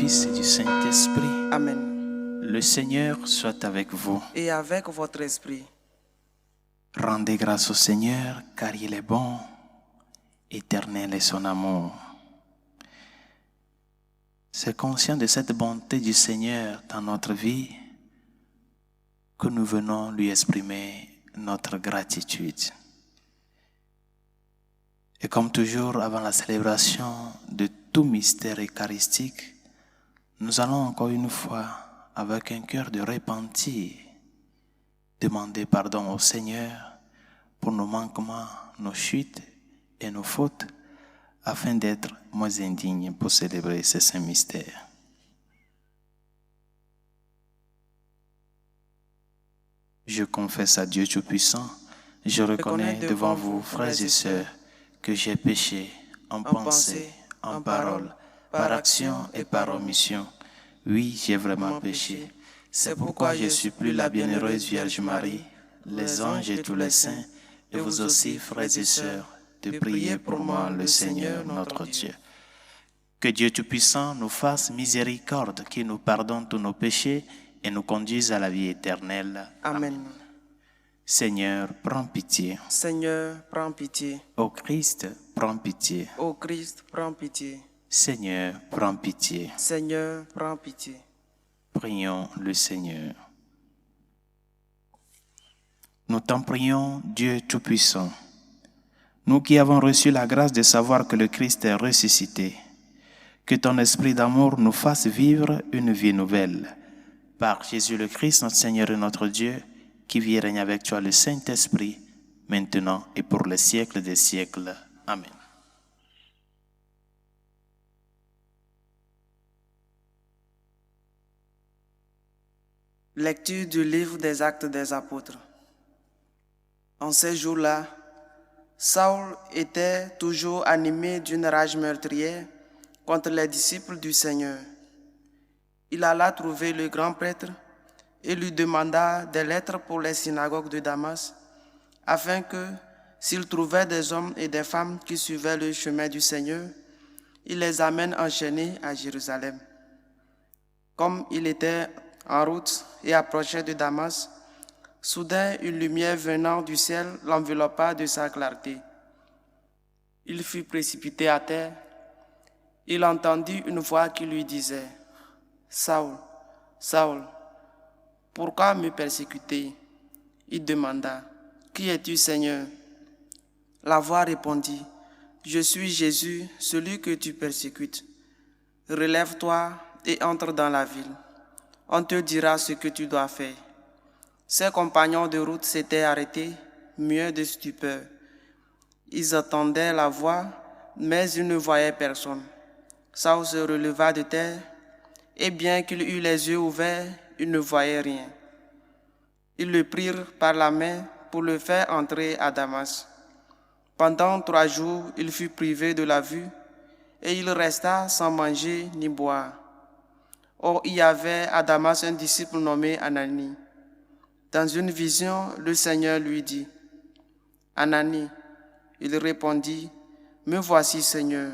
Fils et du Saint-Esprit. Amen. Le Seigneur soit avec vous. Et avec votre esprit. Rendez grâce au Seigneur, car il est bon, éternel est son amour. C'est conscient de cette bonté du Seigneur dans notre vie que nous venons lui exprimer notre gratitude. Et comme toujours, avant la célébration de tout mystère eucharistique, nous allons encore une fois, avec un cœur de repentir, demander pardon au Seigneur pour nos manquements, nos chutes et nos fautes, afin d'être moins indignes pour célébrer ces saints mystères. Je confesse à Dieu Tout-Puissant, je reconnais devant vous, frères et sœurs, que j'ai péché en pensée, en parole, par action et par omission. Oui, j'ai vraiment péché. C'est pourquoi je supplie la bienheureuse Vierge Marie, les anges et tous les saints, et vous aussi, frères et sœurs, de prier pour moi, le Seigneur notre Dieu. Que Dieu Tout-Puissant nous fasse miséricorde, qui nous pardonne tous nos péchés et nous conduise à la vie éternelle. Amen. Seigneur, prends pitié. Seigneur, prends pitié. Ô Christ, prends pitié. Ô Christ, prends pitié. Seigneur, prends pitié. Seigneur, prends pitié. Prions le Seigneur. Nous t'en prions, Dieu Tout-Puissant. Nous qui avons reçu la grâce de savoir que le Christ est ressuscité, que ton esprit d'amour nous fasse vivre une vie nouvelle. Par Jésus le Christ, notre Seigneur et notre Dieu, qui vit et règne avec toi le Saint-Esprit, maintenant et pour les siècles des siècles. Amen. Lecture du livre des Actes des Apôtres. En ces jours-là, Saül était toujours animé d'une rage meurtrière contre les disciples du Seigneur. Il alla trouver le grand prêtre et lui demanda des lettres pour les synagogues de Damas, afin que, s'il trouvait des hommes et des femmes qui suivaient le chemin du Seigneur, il les amène enchaînés à Jérusalem. Comme il était en route et approchait de Damas, soudain une lumière venant du ciel l'enveloppa de sa clarté. Il fut précipité à terre. Il entendit une voix qui lui disait « Saül, Saül, pourquoi me persécuter ?» Il demanda « Qui es-tu, Seigneur ?» La voix répondit « Je suis Jésus, celui que tu persécutes. Relève-toi et entre dans la ville. On te dira ce que tu dois faire. » Ses compagnons de route s'étaient arrêtés, muets de stupeur. Ils attendaient la voix, mais ils ne voyaient personne. Saül se releva de terre, et bien qu'il eût les yeux ouverts, il ne voyait rien. Ils le prirent par la main pour le faire entrer à Damas. Pendant 3 jours, il fut privé de la vue, et il resta sans manger ni boire. Or, il y avait à Damas un disciple nommé Ananie. Dans une vision, le Seigneur lui dit « Ananie ». Il répondit « Me voici, Seigneur ».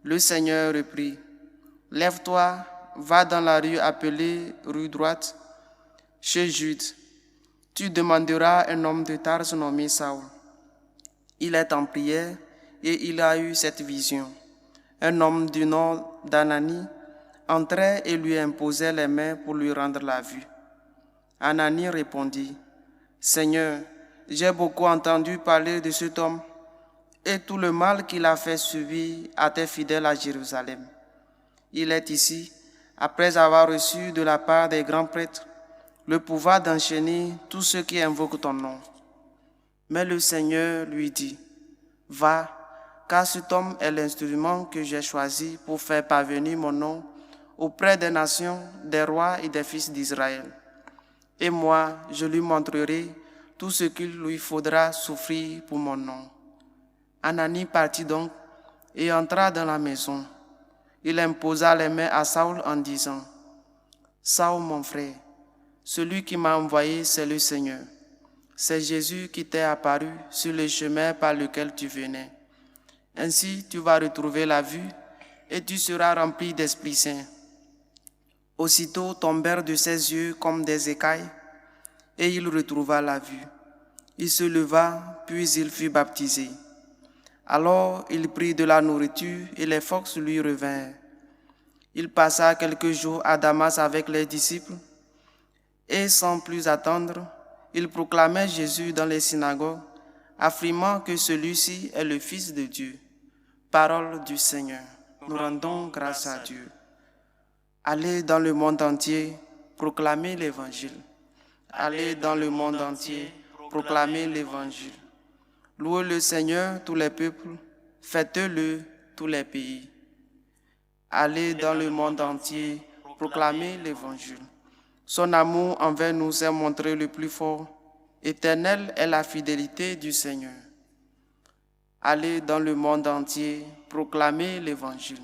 Le Seigneur reprit « Lève-toi, va dans la rue appelée rue droite, chez Jude. Tu demanderas un homme de Tarse nommé Saül. Il est en prière et il a eu cette vision. Un homme du nom d'Ananie entrait et lui imposait les mains pour lui rendre la vue. Ananie répondit « Seigneur, j'ai beaucoup entendu parler de cet homme et tout le mal qu'il a fait subir à tes fidèles à Jérusalem. Il est ici, après avoir reçu de la part des grands prêtres le pouvoir d'enchaîner tous ceux qui invoquent ton nom. » Mais le Seigneur lui dit « Va, car cet homme est l'instrument que j'ai choisi pour faire parvenir mon nom auprès des nations, des rois et des fils d'Israël. Et moi, je lui montrerai tout ce qu'il lui faudra souffrir pour mon nom. » Ananie partit donc et entra dans la maison. Il imposa les mains à Saül en disant « Saül, mon frère, celui qui m'a envoyé, c'est le Seigneur. C'est Jésus qui t'est apparu sur le chemin par lequel tu venais. Ainsi, tu vas retrouver la vue et tu seras rempli d'Esprit Saint. Aussitôt tombèrent de ses yeux comme des écailles, et il retrouva la vue. Il se leva, puis il fut baptisé. Alors il prit de la nourriture, et les forces lui revinrent. Il passa quelques jours à Damas avec les disciples, et sans plus attendre, il proclamait Jésus dans les synagogues, affirmant que celui-ci est le Fils de Dieu. Parole du Seigneur. Nous rendons grâce à Dieu. Allez dans le monde entier, proclamez l'Évangile. Allez dans le monde entier, proclamez l'Évangile. Louez le Seigneur, tous les peuples, faites-le, tous les pays. Allez dans le monde entier, proclamez l'Évangile. Son amour envers nous est montré le plus fort. Éternelle est la fidélité du Seigneur. Allez dans le monde entier, proclamez l'Évangile.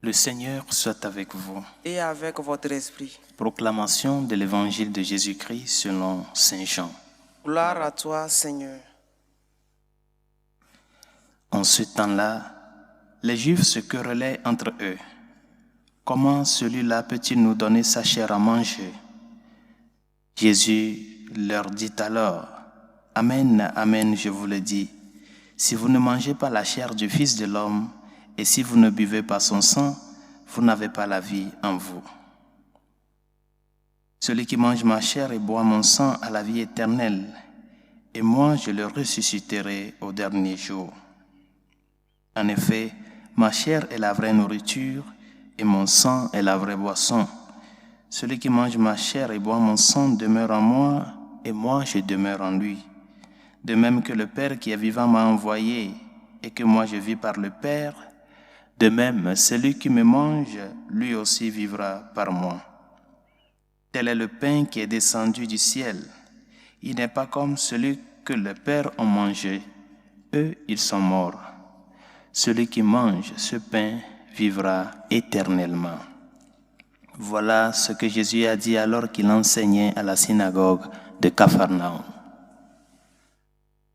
Le Seigneur soit avec vous. Et avec votre esprit. Proclamation de l'Évangile de Jésus-Christ selon Saint Jean. Gloire à toi, Seigneur. En ce temps-là, les Juifs se querellaient entre eux. Comment celui-là peut-il nous donner sa chair à manger? Jésus leur dit alors, Amen, Amen, je vous le dis, si vous ne mangez pas la chair du Fils de l'homme, et si vous ne buvez pas son sang, vous n'avez pas la vie en vous. Celui qui mange ma chair et boit mon sang a la vie éternelle, et moi je le ressusciterai au dernier jour. En effet, ma chair est la vraie nourriture, et mon sang est la vraie boisson. Celui qui mange ma chair et boit mon sang demeure en moi, et moi je demeure en lui. De même que le Père qui est vivant m'a envoyé, et que moi je vis par le Père, de même, celui qui me mange, lui aussi vivra par moi. Tel est le pain qui est descendu du ciel. Il n'est pas comme celui que le Père a mangé. Eux, ils sont morts. Celui qui mange ce pain vivra éternellement. Voilà ce que Jésus a dit alors qu'il enseignait à la synagogue de Capharnaüm.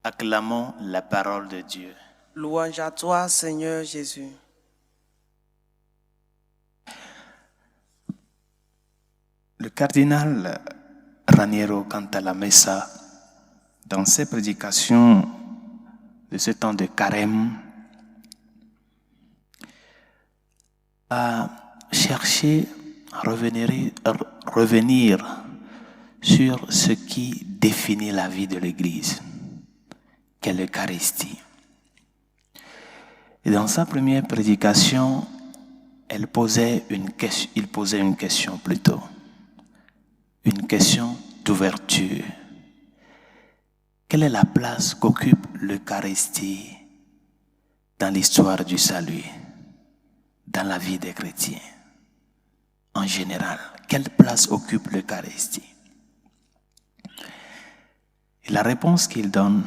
Acclamons la parole de Dieu. Louange à toi, Seigneur Jésus. Le cardinal Raniero Cantalamessa, dans ses prédications de ce temps de carême, a cherché à revenir sur ce qui définit la vie de l'Église, qu'est l'Eucharistie. Et dans sa première prédication, il posait une question plutôt. Une question d'ouverture. Quelle est la place qu'occupe l'Eucharistie dans l'histoire du salut, dans la vie des chrétiens? En général, quelle place occupe l'Eucharistie? Et la réponse qu'il donne,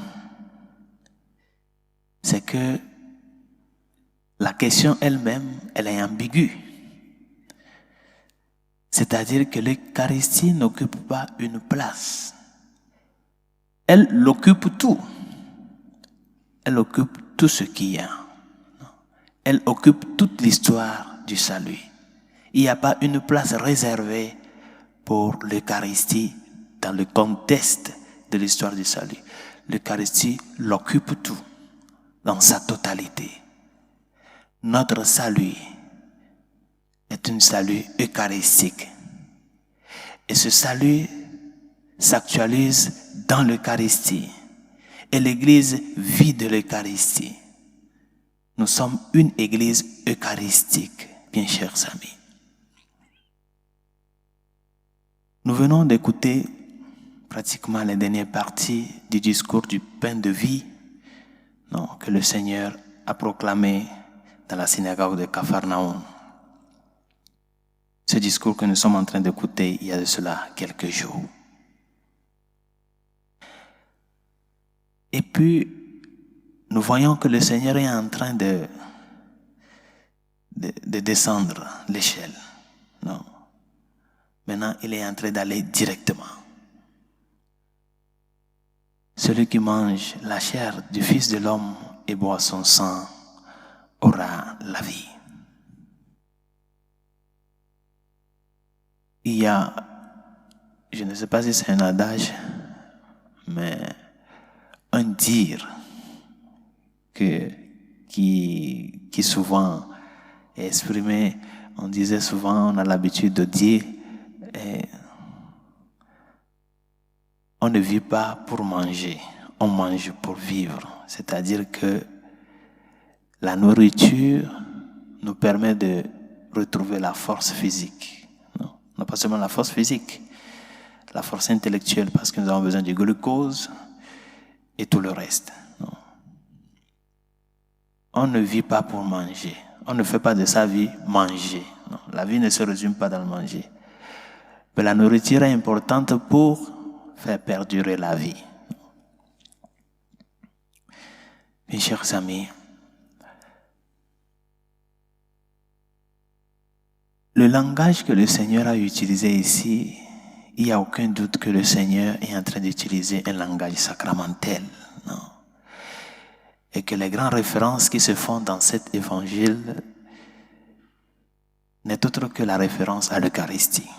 c'est que la question elle-même, elle est ambiguë. C'est-à-dire que l'Eucharistie n'occupe pas une place. Elle l'occupe tout. Elle occupe tout ce qu'il y a. Elle occupe toute l'histoire du salut. Il n'y a pas une place réservée pour l'Eucharistie dans le contexte de l'histoire du salut. L'Eucharistie l'occupe tout, dans sa totalité. Notre salut est un salut eucharistique. Et ce salut s'actualise dans l'Eucharistie. Et l'Église vit de l'Eucharistie. Nous sommes une Église eucharistique, bien chers amis. Nous venons d'écouter pratiquement les dernières parties du discours du pain de vie, que le Seigneur a proclamé dans la synagogue de Capharnaüm. Ce discours que nous sommes en train d'écouter il y a de cela quelques jours. Et puis, nous voyons que le Seigneur est en train de descendre l'échelle. Maintenant, il est en train d'aller directement. Celui qui mange la chair du Fils de l'homme et boit son sang aura la vie. Il y a, je ne sais pas si c'est un adage, mais un dire qui souvent est exprimé. On disait souvent, on a l'habitude de dire, on ne vit pas pour manger, on mange pour vivre. C'est-à-dire que la nourriture nous permet de retrouver la force physique. Non, pas seulement la force physique, la force intellectuelle, parce que nous avons besoin du glucose et tout le reste. Non. On ne vit pas pour manger. On ne fait pas de sa vie manger. Non. La vie ne se résume pas dans le manger. Mais la nourriture est importante pour faire perdurer la vie. Mes chers amis, le langage que le Seigneur a utilisé ici, il n'y a aucun doute que le Seigneur est en train d'utiliser un langage sacramentel. Non? Et que les grandes références qui se font dans cet évangile n'est autre que la référence à l'Eucharistie.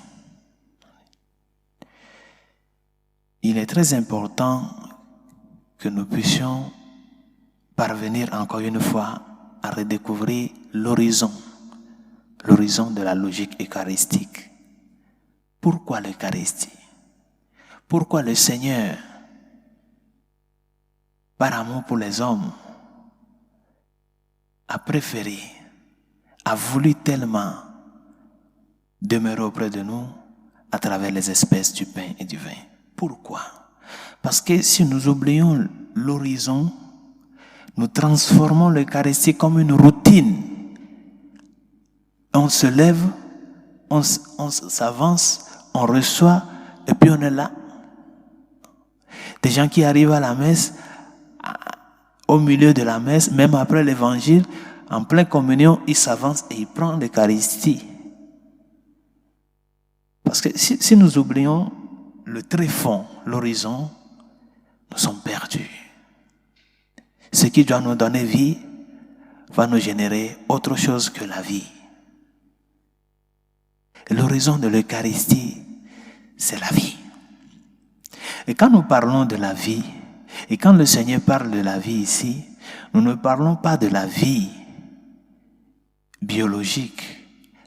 Il est très important que nous puissions parvenir encore une fois à redécouvrir l'horizon de la logique eucharistique. Pourquoi l'Eucharistie? Pourquoi le Seigneur, par amour pour les hommes, a voulu tellement demeurer auprès de nous à travers les espèces du pain et du vin? Pourquoi? Parce que si nous oublions l'horizon, nous transformons l'Eucharistie comme une routine. On se lève, on s'avance, on reçoit, et puis on est là. Des gens qui arrivent à la messe, au milieu de la messe, même après l'évangile, en pleine communion, ils s'avancent et ils prennent l'Eucharistie. Parce que si nous oublions le tréfonds, l'horizon, nous sommes perdus. Ce qui doit nous donner vie va nous générer autre chose que la vie. L'horizon de l'Eucharistie, c'est la vie. Et quand nous parlons de la vie, et quand le Seigneur parle de la vie ici, nous ne parlons pas de la vie biologique.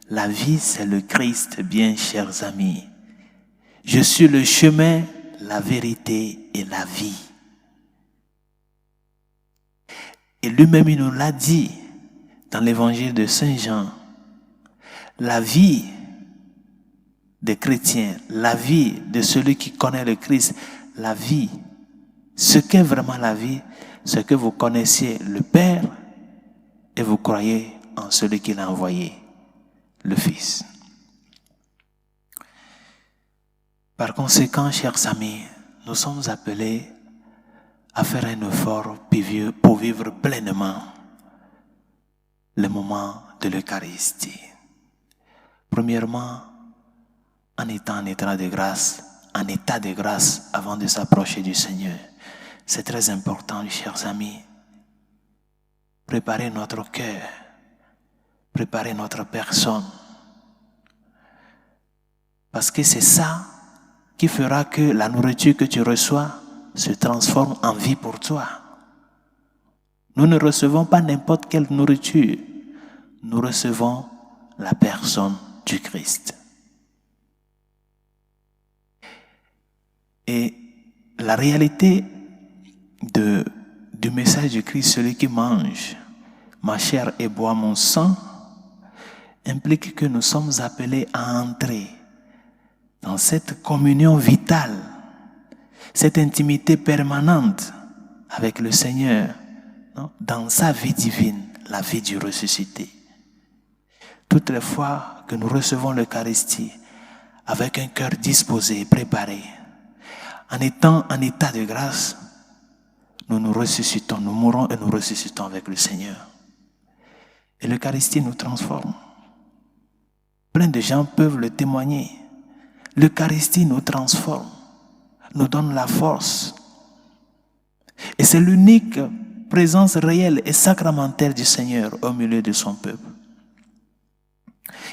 La vie, c'est le Christ, bien chers amis. Je suis le chemin, la vérité et la vie. Et lui-même, il nous l'a dit dans l'évangile de Saint Jean. La vie des chrétiens, la vie de celui qui connaît le Christ, la vie, ce qu'est vraiment la vie, c'est que vous connaissiez le Père et vous croyez en celui qui l'a envoyé, le Fils. Par conséquent, chers amis, nous sommes appelés à faire un effort pour vivre pleinement le moment de l'Eucharistie. Premièrement, en étant en état de grâce avant de s'approcher du Seigneur. C'est très important, chers amis. Préparer notre cœur, préparer notre personne. Parce que c'est ça qui fera que la nourriture que tu reçois se transforme en vie pour toi. Nous ne recevons pas n'importe quelle nourriture. Nous recevons la personne du Christ. Et la réalité du message du Christ, celui qui mange ma chair et boit mon sang, implique que nous sommes appelés à entrer dans cette communion vitale, cette intimité permanente avec le Seigneur, non? Dans sa vie divine, la vie du ressuscité. Toutes les fois que nous recevons l'Eucharistie, avec un cœur disposé et préparé, en étant en état de grâce, nous nous ressuscitons, nous mourons et nous ressuscitons avec le Seigneur. Et l'Eucharistie nous transforme. Plein de gens peuvent le témoigner. L'Eucharistie nous transforme, nous donne la force. Et c'est l'unique présence réelle et sacramentelle du Seigneur au milieu de son peuple.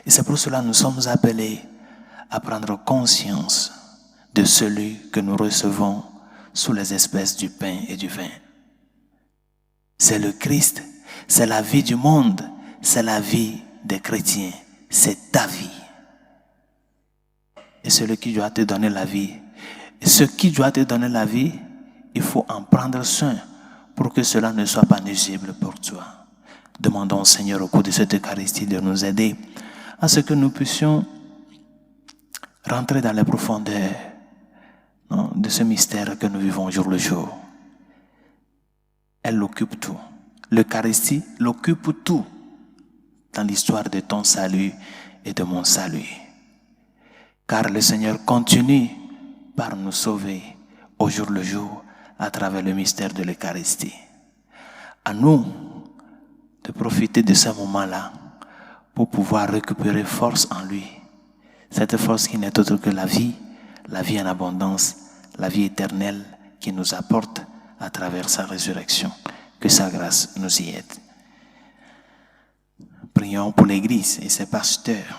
Et c'est pour cela que nous sommes appelés à prendre conscience de celui que nous recevons sous les espèces du pain et du vin. C'est le Christ, c'est la vie du monde, c'est la vie des chrétiens, c'est ta vie. Et celui qui doit te donner la vie, ce qui doit te donner la vie, il faut en prendre soin pour que cela ne soit pas nuisible pour toi. Demandons au Seigneur au cours de cette Eucharistie de nous aider à ce que nous puissions rentrer dans les profondeurs de ce mystère que nous vivons jour le jour. Elle occupe tout. L'Eucharistie l'occupe tout dans l'histoire de ton salut et de mon salut. Car le Seigneur continue par nous sauver au jour le jour à travers le mystère de l'Eucharistie. À nous de profiter de ce moment-là pour pouvoir récupérer force en lui. Cette force qui n'est autre que la vie en abondance, la vie éternelle qui nous apporte à travers sa résurrection. Que sa grâce nous y aide. Prions pour l'Église et ses pasteurs,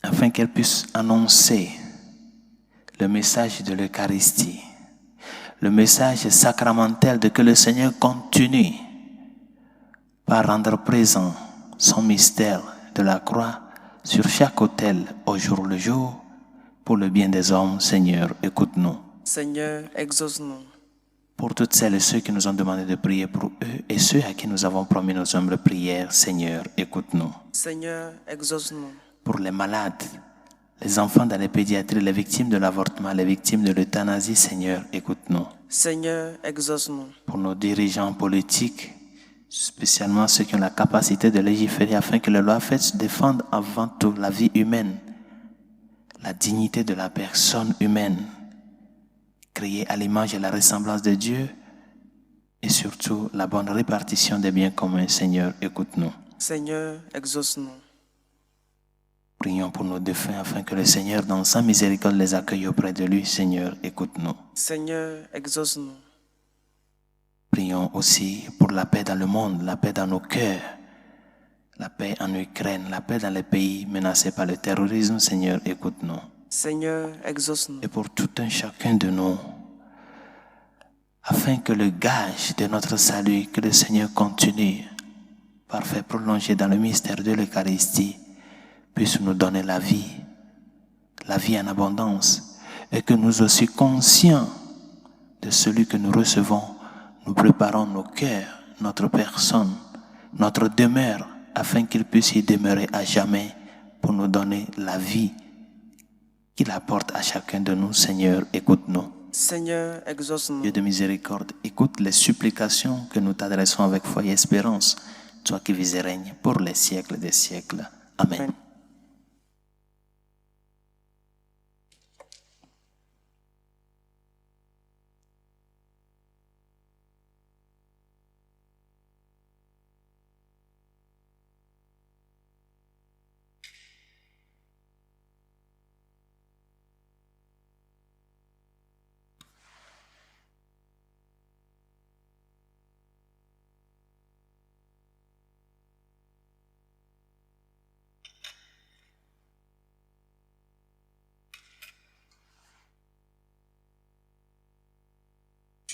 afin qu'elle puisse annoncer le message de l'Eucharistie, le message sacramentel de que le Seigneur continue par rendre présent son mystère de la croix sur chaque autel au jour le jour, pour le bien des hommes. Seigneur, écoute-nous. Seigneur, exauce-nous. Pour toutes celles et ceux qui nous ont demandé de prier pour eux et ceux à qui nous avons promis nos humbles prières, Seigneur, écoute-nous. Seigneur, exauce-nous. Pour les malades, les enfants dans les pédiatries, les victimes de l'avortement, les victimes de l'euthanasie, Seigneur, écoute-nous. Seigneur, exauce-nous. Pour nos dirigeants politiques, spécialement ceux qui ont la capacité de légiférer afin que les lois faites défendent avant tout la vie humaine, la dignité de la personne humaine, créée à l'image et la ressemblance de Dieu, et surtout la bonne répartition des biens communs. Seigneur, écoute-nous. Seigneur, exauce-nous. Prions pour nos défunts afin que le Seigneur, dans sa miséricorde, les accueille auprès de lui. Seigneur, écoute-nous. Seigneur, exauce-nous. Prions aussi pour la paix dans le monde, la paix dans nos cœurs, la paix en Ukraine, la paix dans les pays menacés par le terrorisme. Seigneur, écoute-nous. Seigneur, exauce-nous. Et pour tout un chacun de nous, afin que le gage de notre salut, que le Seigneur continue par faire prolonger dans le mystère de l'Eucharistie, puisse nous donner la vie en abondance, et que nous aussi conscients de celui que nous recevons, nous préparons nos cœurs, notre personne, notre demeure, afin qu'il puisse y demeurer à jamais pour nous donner la vie qu'il apporte à chacun de nous. Seigneur, écoute-nous. Seigneur, exauce-nous. Dieu de miséricorde, écoute les supplications que nous t'adressons avec foi et espérance, toi qui vis et règnes pour les siècles des siècles. Amen. Amen.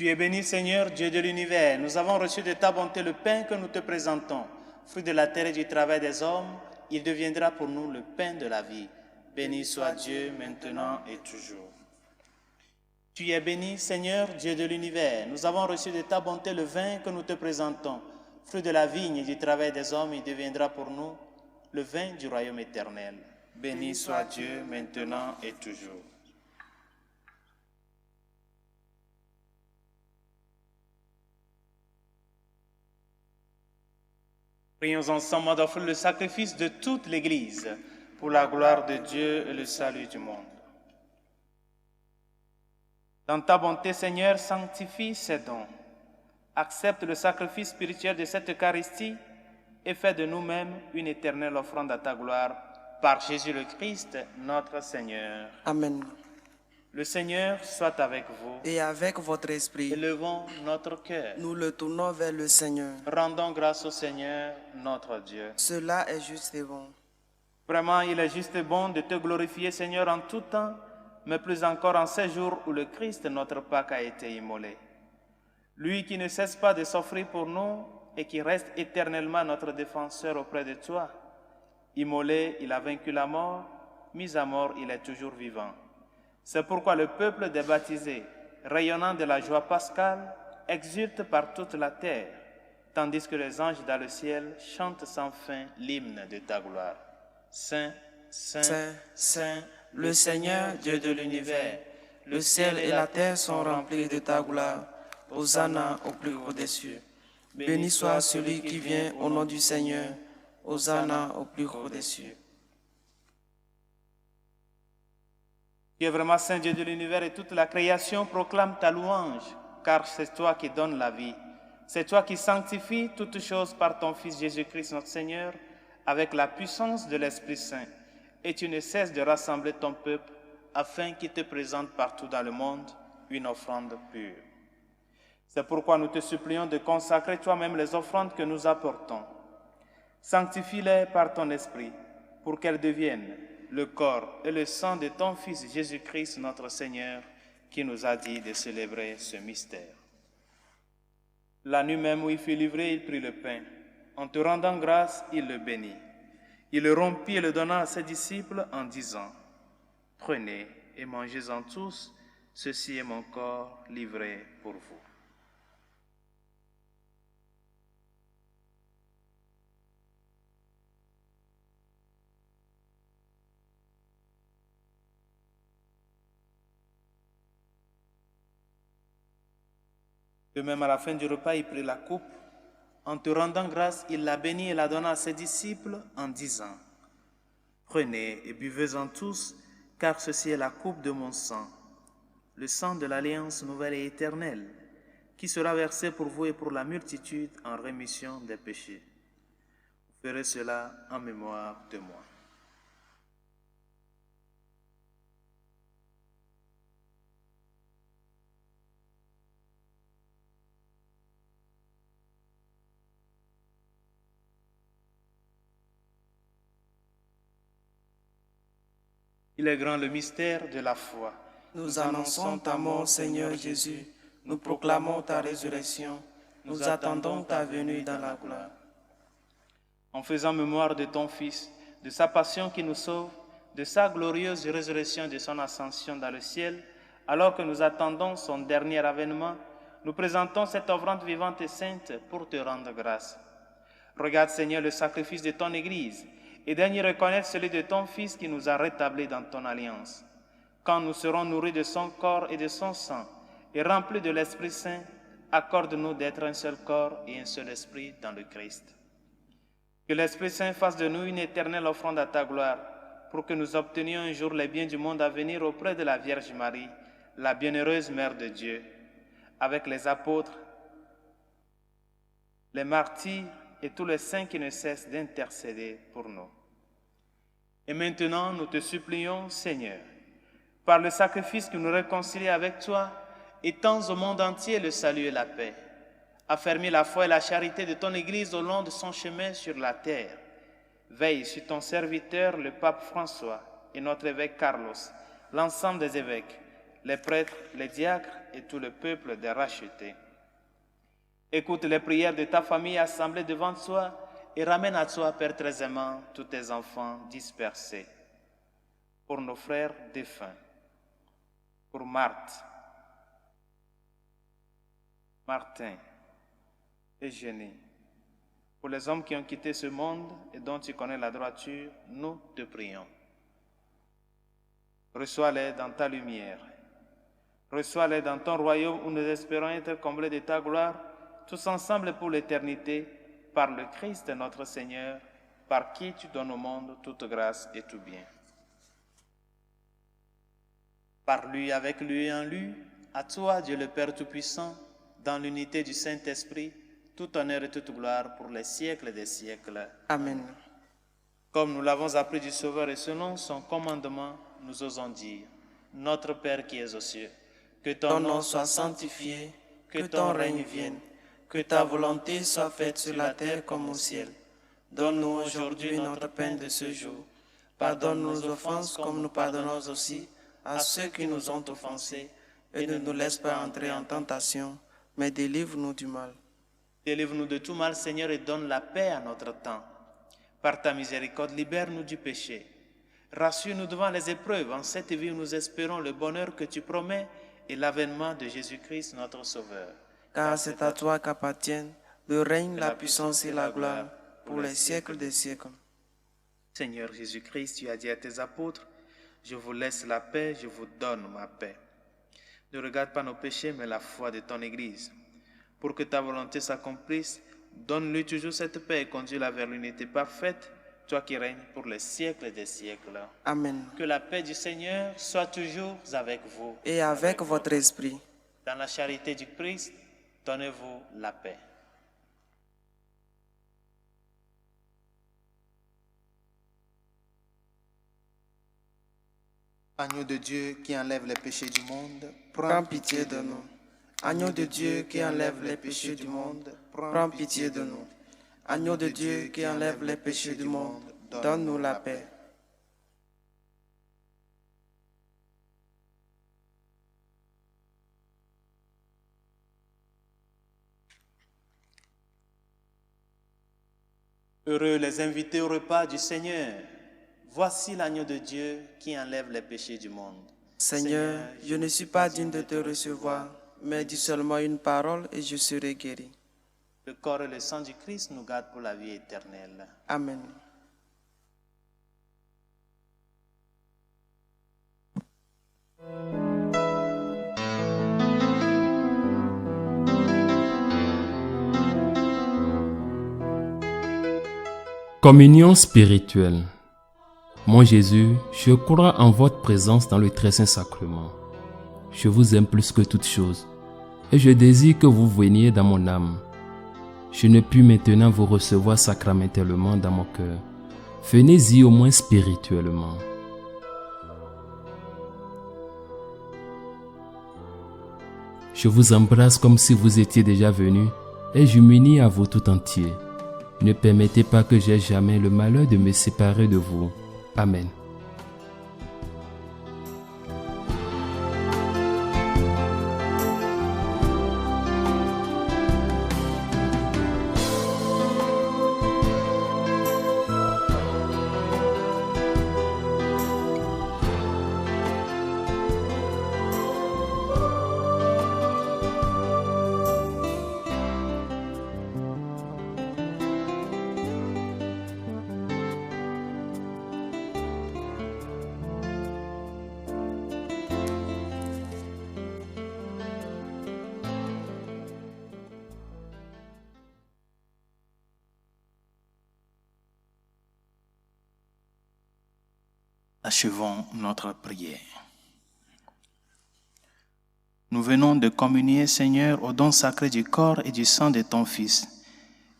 Tu es béni, Seigneur, Dieu de l'univers. Nous avons reçu de ta bonté le pain que nous te présentons. Fruit de la terre et du travail des hommes, il deviendra pour nous le pain de la vie. Béni soit Dieu, maintenant et toujours. Tu es béni, Seigneur, Dieu de l'univers. Nous avons reçu de ta bonté le vin que nous te présentons. Fruit de la vigne et du travail des hommes, il deviendra pour nous le vin du royaume éternel. Béni soit Dieu, maintenant et toujours. Prions ensemble d'offrir le sacrifice de toute l'Église pour la gloire de Dieu et le salut du monde. Dans ta bonté, Seigneur, sanctifie ces dons. Accepte le sacrifice spirituel de cette Eucharistie et fais de nous-mêmes une éternelle offrande à ta gloire Par Jésus le Christ, notre Seigneur. Amen. Le Seigneur soit avec vous. Et avec votre esprit, Élevons notre cœur. nous le tournons vers le Seigneur. Rendons grâce au Seigneur, notre Dieu. Cela est juste et bon. Vraiment, il est juste et bon de te glorifier, Seigneur, en tout temps, mais plus encore en ces jours où le Christ, notre Pâque, a été immolé. Lui qui ne cesse pas de s'offrir pour nous et qui reste éternellement notre défenseur auprès de toi. Immolé, il a vaincu la mort, mis à mort, il est toujours vivant. C'est pourquoi le peuple des baptisés, rayonnant de la joie pascale, exulte par toute la terre, tandis que les anges dans le ciel chantent sans fin l'hymne de ta gloire. Saint, Saint, Saint, Saint, le Seigneur, Dieu de l'univers, le ciel et la terre sont remplis de ta gloire. Hosanna au plus haut des cieux. Béni soit celui qui vient au nom du Seigneur. Hosanna au plus haut des cieux. Tu es vraiment Saint Dieu de l'univers et toute la création proclame ta louange, car c'est toi qui donnes la vie. C'est toi qui sanctifies toutes choses par ton Fils Jésus-Christ notre Seigneur, avec la puissance de l'Esprit Saint. Et tu ne cesses de rassembler ton peuple, afin qu'il te présente partout dans le monde une offrande pure. C'est pourquoi nous te supplions de consacrer toi-même les offrandes que nous apportons. Sanctifie-les par ton Esprit, pour qu'elles deviennent le corps et le sang de ton Fils Jésus-Christ notre Seigneur, qui nous a dit de célébrer ce mystère. La nuit même où il fut livré, il prit le pain. En te rendant grâce, il le bénit. Il le rompit et le donna à ses disciples en disant, « Prenez et mangez-en tous, ceci est mon corps livré pour vous. » De même, à la fin du repas, il prit la coupe. En te rendant grâce, il la bénit et la donna à ses disciples en disant, « Prenez et buvez-en tous, car ceci est la coupe de mon sang, le sang de l'alliance nouvelle et éternelle, qui sera versé pour vous et pour la multitude en rémission des péchés. Vous ferez cela en mémoire de moi. » Il est grand le mystère de la foi. Nous annonçons ta mort, Seigneur Jésus. Nous proclamons ta résurrection. Nous attendons ta venue dans la gloire. En faisant mémoire de ton Fils, de sa passion qui nous sauve, de sa glorieuse résurrection et de son ascension dans le ciel, alors que nous attendons son dernier avènement, nous présentons cette offrande vivante et sainte pour te rendre grâce. Regarde, Seigneur, le sacrifice de ton Église, et daigne reconnaître celui de ton Fils qui nous a rétablis dans ton alliance. Quand nous serons nourris de son corps et de son sang, et remplis de l'Esprit Saint, accorde-nous d'être un seul corps et un seul esprit dans le Christ. Que l'Esprit Saint fasse de nous une éternelle offrande à ta gloire, pour que nous obtenions un jour les biens du monde à venir auprès de la Vierge Marie, la bienheureuse Mère de Dieu, avec les apôtres, les martyrs et tous les saints qui ne cessent d'intercéder pour nous. Et maintenant, nous te supplions, Seigneur, par le sacrifice qui nous réconcilie avec toi, étends au monde entier le salut et la paix. Affermis la foi et la charité de ton Église au long de son chemin sur la terre. Veille sur ton serviteur, le pape François, et notre évêque Carlos, l'ensemble des évêques, les prêtres, les diacres et tout le peuple des rachetés. Écoute les prières de ta famille assemblée devant toi et ramène à toi, Père très aimant, tous tes enfants dispersés. Pour nos frères défunts, pour Marthe, Martin, Eugénie, pour les hommes qui ont quitté ce monde et dont tu connais la droiture, nous te prions. Reçois-les dans ta lumière. Reçois-les dans ton royaume où nous espérons être comblés de ta gloire, tous ensemble pour l'éternité, par le Christ notre Seigneur, par qui tu donnes au monde toute grâce et tout bien. Par lui, avec lui et en lui, à toi, Dieu le Père Tout-Puissant, dans l'unité du Saint-Esprit, tout honneur et toute gloire pour les siècles des siècles. Amen. Comme nous l'avons appris du Sauveur et selon son commandement, nous osons dire, Notre Père qui es aux cieux, que ton nom soit sanctifié, que ton règne vienne, que ta volonté soit faite sur la terre comme au ciel. Donne-nous aujourd'hui notre pain de ce jour. Pardonne nos offenses comme nous pardonnons aussi à ceux qui nous ont offensés, et ne nous laisse pas entrer en tentation, mais délivre-nous du mal. Délivre-nous de tout mal, Seigneur, et donne la paix à notre temps. Par ta miséricorde, libère-nous du péché. Rassure-nous devant les épreuves. En cette vie où nous espérons le bonheur que tu promets et l'avènement de Jésus-Christ, notre Sauveur. Car c'est à toi qu'appartiennent le règne, la puissance et la gloire pour les siècles des siècles. Seigneur Jésus-Christ, tu as dit à tes apôtres, je vous laisse la paix, je vous donne ma paix. Ne regarde pas nos péchés, mais la foi de ton Église. Pour que ta volonté s'accomplisse, donne-lui toujours cette paix et conduis-la vers l'unité parfaite, toi qui règnes pour les siècles des siècles. Amen. Que la paix du Seigneur soit toujours avec vous. Et avec votre esprit. Dans la charité du Christ, donnez-vous la paix. Agneau de Dieu qui enlève les péchés du monde, prends pitié de nous. Agneau de Dieu qui enlève les péchés du monde, prends pitié de nous. Agneau de Dieu qui enlève les péchés du monde, donne-nous la paix. Heureux les invités au repas du Seigneur. Voici l'agneau de Dieu qui enlève les péchés du monde. Seigneur, je ne suis pas digne de te recevoir, mais dis seulement une parole et je serai guéri. Le corps et le sang du Christ nous gardent pour la vie éternelle. Amen. Communion spirituelle. Mon Jésus, je crois en votre présence dans le très saint sacrement. Je vous aime plus que toute chose et je désire que vous veniez dans mon âme. Je ne puis maintenant vous recevoir sacramentellement dans mon cœur. Venez-y au moins spirituellement. Je vous embrasse comme si vous étiez déjà venu et je m'unis à vous tout entier. Ne permettez pas que j'aie jamais le malheur de me séparer de vous. Amen. Achevons notre prière. Nous venons de communier, Seigneur, au don sacré du corps et du sang de ton Fils,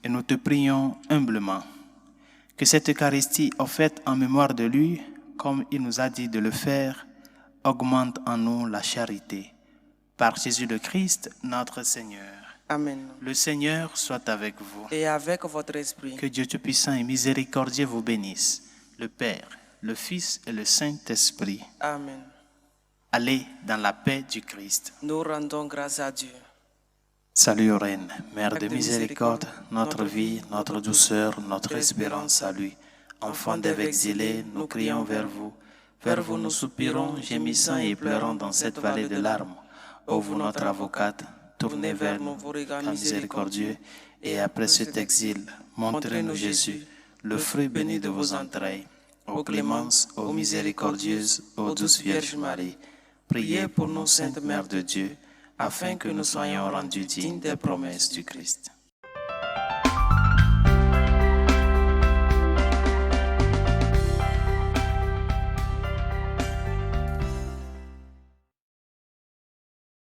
et nous te prions humblement que cette Eucharistie offerte en mémoire de lui, comme il nous a dit de le faire, augmente en nous la charité. Par Jésus le Christ, notre Seigneur. Amen. Le Seigneur soit avec vous. Et avec votre esprit. Que Dieu Tout-Puissant et miséricordieux vous bénisse, le Père, le Fils et le Saint-Esprit. Amen. Allez dans la paix du Christ. Nous rendons grâce à Dieu. Salut, Reine, Mère de miséricorde, notre vie, notre douceur, notre espérance à lui. Enfants d'Ève exilés, nous crions vers vous. Vers vous nous soupirons, gémissant et pleurant dans cette vallée de larmes. Ô vous, notre avocate, tournez vers nous, vos regards miséricordieux, et après cet exil, montrez-nous Jésus, le fruit béni de vos entrailles. Ô clémence, ô miséricordieuse, ô douce Vierge Marie, priez pour nous, Sainte Mère de Dieu, afin que nous soyons rendus dignes des promesses du Christ.